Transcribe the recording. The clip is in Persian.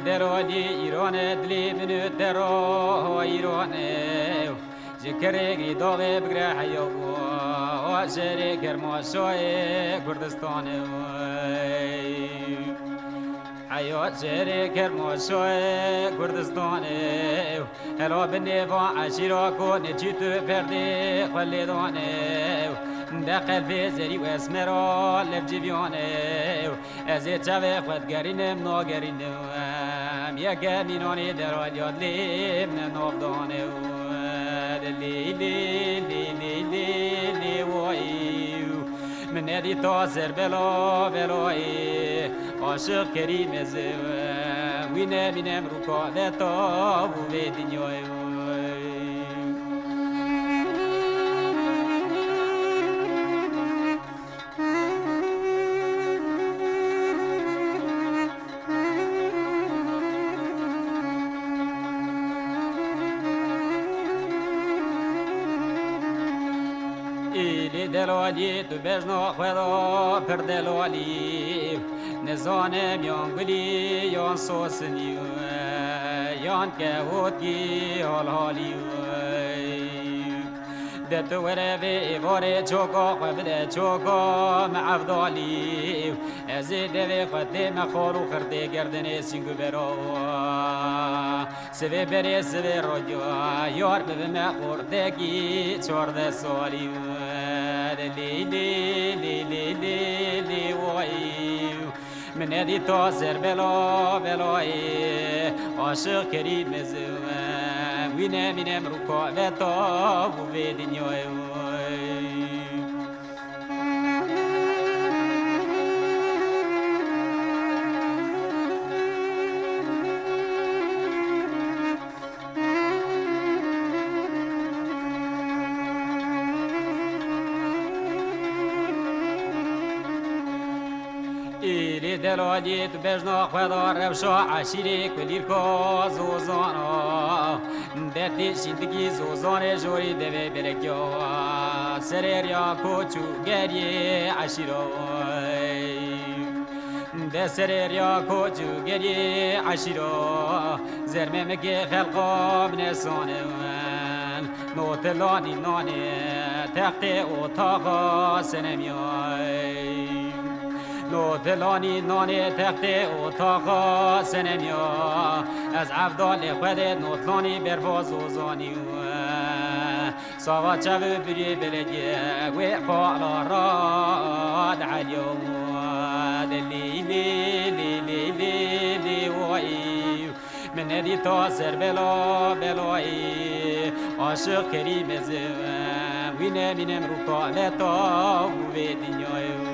درادی ایران دلی منو درا ایران ذکرگی داغ بگره حیو آشری کرماشای کردستان حیات شهری کرماشای کردستان هلا بنیوان عشیرا کن چیتو پردی خلیدانه دقل في زري واسمرا لفجبيانه ازي تشافي خد قرينم نو قرينم يا كامينوني دراديات لي من نوبدانه لي لي لي لي لي لي وي من هذه تاسر بلا بلاي عاشق كريم زوام وينا بينام ركع ذاتا وفي دنياي دلالي تبجنا خدا پر دلالي نزانم يان قلي يان صوصني يان كهوتي هالهالي دت وربي باري چوكا قبل چوكا مع افضالي ازيد في خدي مخارو خردي گردن سينگو برا سوي بري سوي راديو يار ببما خوردگي 14 سالي لي لي لي لي لي لي وي من هذه تاسر بلا بلاي عاشق كريم زوام وينا من امركا وطاب وفي دنياي دلالي تبجنا خدا رفشا عشيري كلير كو زوزانا دتي شندگي زوزان جوري دوي بركيا سريريا كوچو گري عشيرو ده سريريا كوچو گري عشيرو زرمه مگي خلقا بنسان نوتلاني ناني تختي اوتاقا سنمياي نو دلانی نانی تختی اتاقا سنمیا از عبدال خودت نوتلانی برفاز و زانی ساوا چو بری بلگی و فعلا راد علیوم لی لی لی لی لی لی وی من ندی تاسر بلا بلایی عاشق کریم زم وی نمینم رو کالتا و دنیای